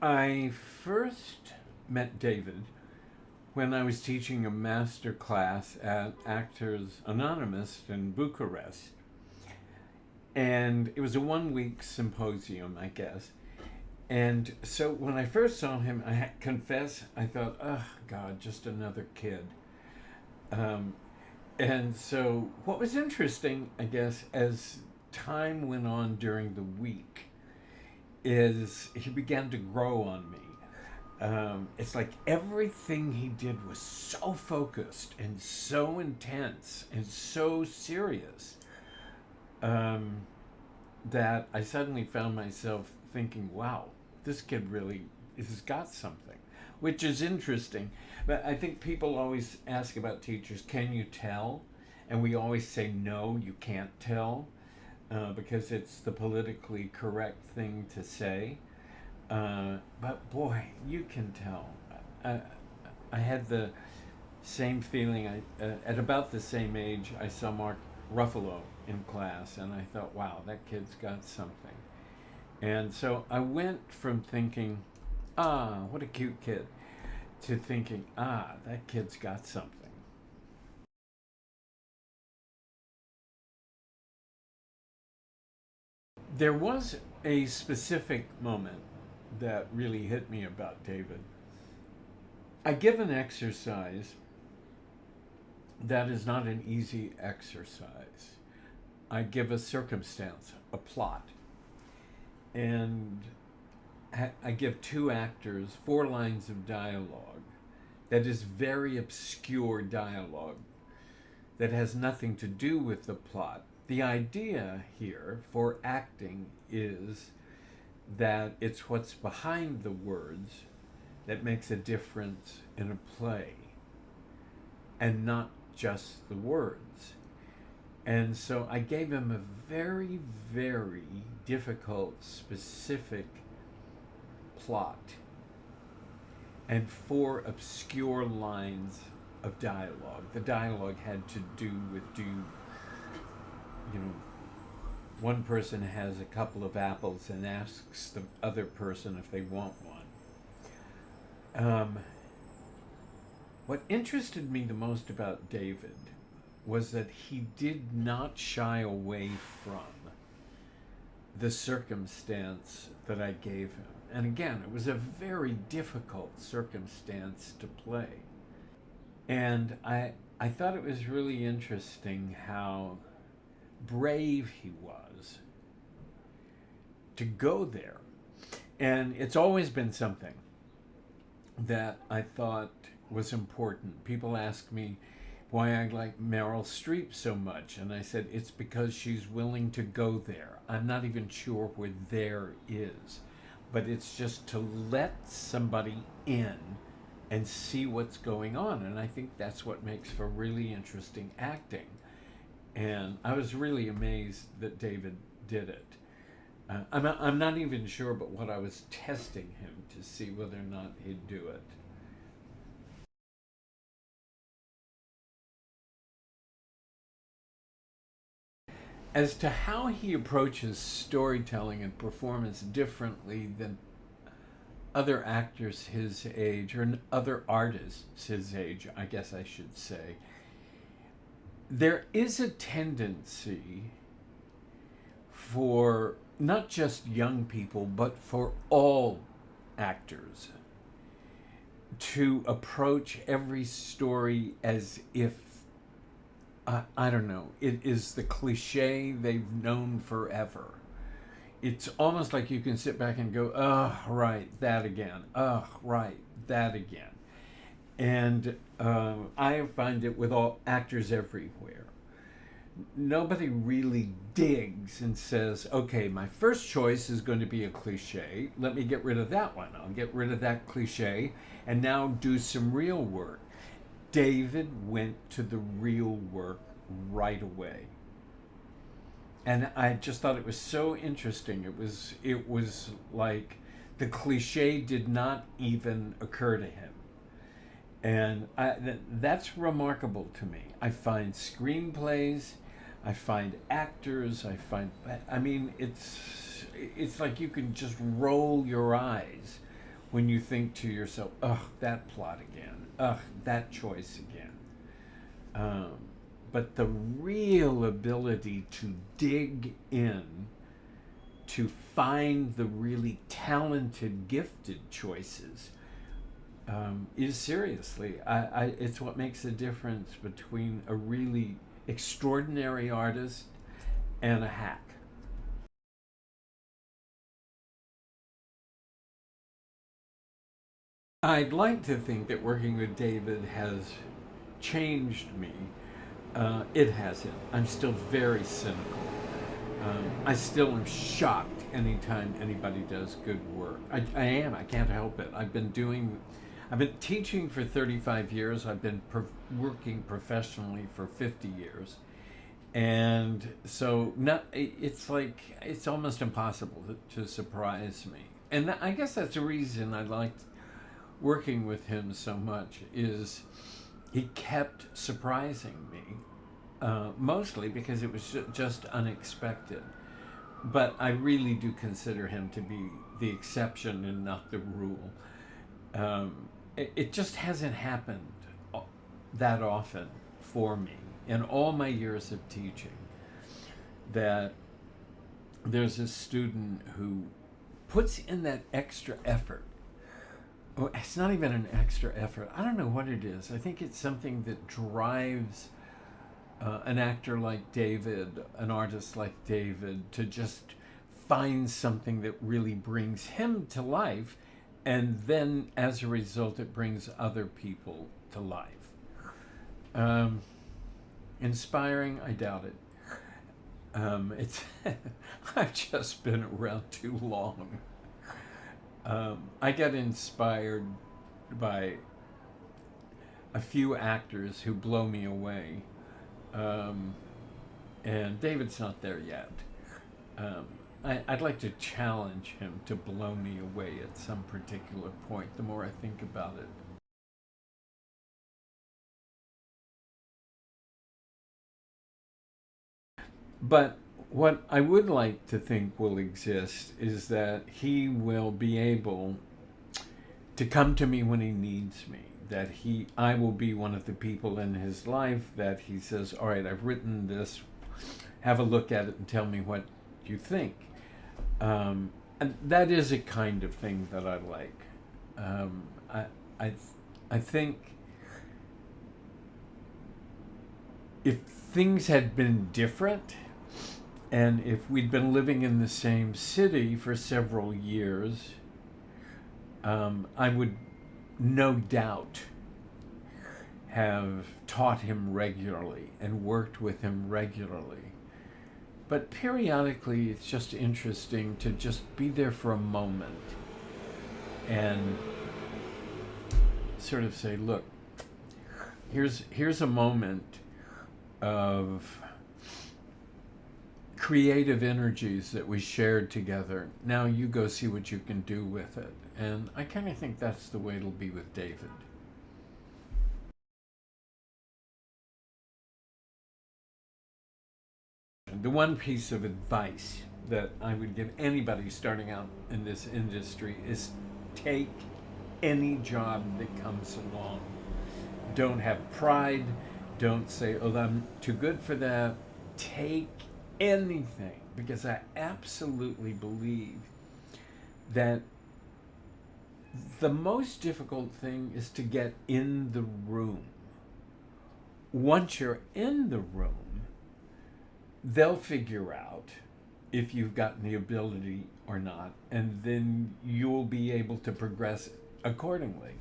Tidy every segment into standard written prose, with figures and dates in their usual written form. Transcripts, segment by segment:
I first met David when I was teaching a master class at Actors Anonymous in Bucharest. And it was a 1 week symposium, I guess. And so when I first saw him, confess, I thought, oh, God, just another kid. Um, and so what was interesting, I guess, as time went on during the week, is he began to grow on me. It's like everything he did was so focused and so intense and so serious um, that I suddenly found myself thinking, wow, this kid really has got something, which is interesting. But I think people always ask about teachers, can you tell? And we always say, no, you can't tell, because it's the politically correct thing to say. But boy, you can tell. I had the same feeling. At about the same age, I saw Mark Ruffalo in class, and I thought, wow, that kid's got something. And so I went from thinking, what a cute kid, to thinking, that kid's got something. There was a specific moment that really hit me about David. I give an exercise that is not an easy exercise. I give a circumstance, a plot, and I give two actors 4 lines of dialogue that is very obscure dialogue that has nothing to do with the plot. The idea here for acting is that it's what's behind the words that makes a difference in a play and not just the words. And so I gave him a very, very difficult, specific plot and 4 obscure lines of dialogue. The dialogue had to do with one person has a couple of apples and asks the other person if they want one. What interested me the most about David was that he did not shy away from the circumstance that I gave him. And again, it was a very difficult circumstance to play. And I thought it was really interesting how brave he was to go there. And it's always been something that I thought was important. People ask me why I like Meryl Streep so much, and I said it's because she's willing to go there. I'm not even sure where there is, but it's just to let somebody in and see what's going on. And I think that's what makes for really interesting acting. And I was really amazed that David did it. I'm not even sure but what I was testing him to see whether or not he'd do it. As to how he approaches storytelling and performance differently than other actors his age, or other artists his age, I guess I should say, there is a tendency for not just young people, but for all actors to approach every story as if, I don't know, it is the cliche they've known forever. It's almost like you can sit back and go, oh, right, that again. Oh, right, that again. And I find it with all actors everywhere. Nobody really digs and says, okay, my first choice is going to be a cliche. Let me get rid of that one. I'll get rid of that cliche and now do some real work. David went to the real work right away. And I just thought it was so interesting. It was like the cliche did not even occur to him. And that's remarkable to me. I find screenplays, I find actors, I mean, it's like you can just roll your eyes when you think to yourself, ugh, that plot again, ugh, that choice again. But the real ability to dig in, to find the really talented, gifted choices, is seriously, it's what makes the difference between a really extraordinary artist and a hack. I'd like to think that working with David has changed me. It hasn't. I'm still very cynical. I still am shocked anytime anybody does good work. I am. I can't help it. I've been teaching for 35 years. I've been working professionally for 50 years. And so it's like, it's almost impossible to surprise me. And I guess that's the reason I liked working with him so much, is he kept surprising me, mostly because it was just unexpected. But I really do consider him to be the exception and not the rule. It just hasn't happened that often for me in all my years of teaching, that there's a student who puts in that extra effort. Oh, it's not even an extra effort. I don't know what it is. I think it's something that drives an actor like David, an artist like David, to just find something that really brings him to life, and then as a result it brings other people to life. Inspiring, I doubt it. It's I've just been around too long. I get inspired by a few actors who blow me away, and David's not there yet. I'd like to challenge him to blow me away at some particular point, the more I think about it. But what I would like to think will exist is that he will be able to come to me when he needs me, that I will be one of the people in his life that he says, all right, I've written this, have a look at it and tell me what you think. And that is a kind of thing that I like. I think if things had been different, and if we'd been living in the same city for several years, I would no doubt have taught him regularly and worked with him regularly. But periodically, it's just interesting to just be there for a moment and sort of say, look, here's a moment of creative energies that we shared together. Now you go see what you can do with it. And I kind of think that's the way it'll be with David. The one piece of advice that I would give anybody starting out in this industry is take any job that comes along. Don't have pride. Don't say, oh, I'm too good for that. Take anything, because I absolutely believe that the most difficult thing is to get in the room. Once you're in the room, they'll figure out if you've gotten the ability or not, and then you'll be able to progress accordingly.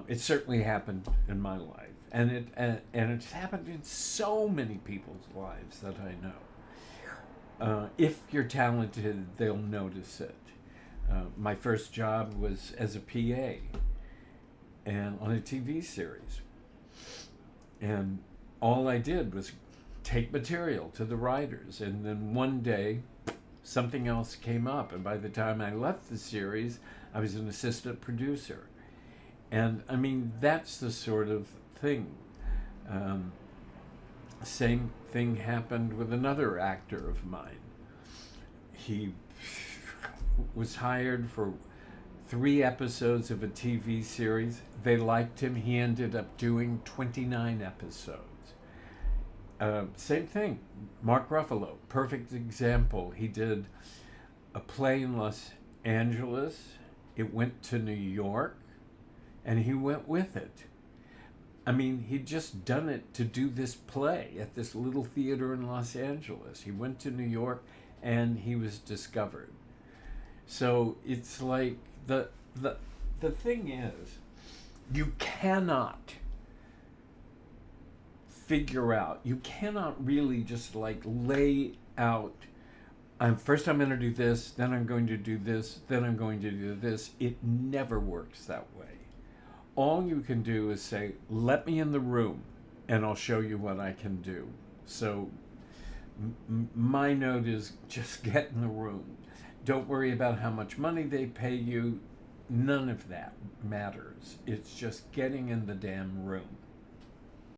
It certainly happened in my life. And it's happened in so many people's lives that I know. If you're talented, they'll notice it. My first job was as a PA and on a TV series. And all I did was take material to the writers. And then one day, something else came up. And by the time I left the series, I was an assistant producer. And I mean, that's the sort of thing. Same thing happened with another actor of mine. He was hired for 3 episodes of a TV series. They liked him. He ended up doing 29 episodes. Same thing. Mark Ruffalo, perfect example. He did a play in Los Angeles. It went to New York, and he went with it. I mean, he'd just done it to do this play at this little theater in Los Angeles. He went to New York, and he was discovered. So it's like the thing is, you cannot figure out, you cannot really just like lay out, first I'm going to do this, then I'm going to do this, then I'm going to do this. It never works that way. All you can do is say, let me in the room and I'll show you what I can do. So my note is just get in the room. Don't worry about how much money they pay you. None of that matters. It's just getting in the damn room.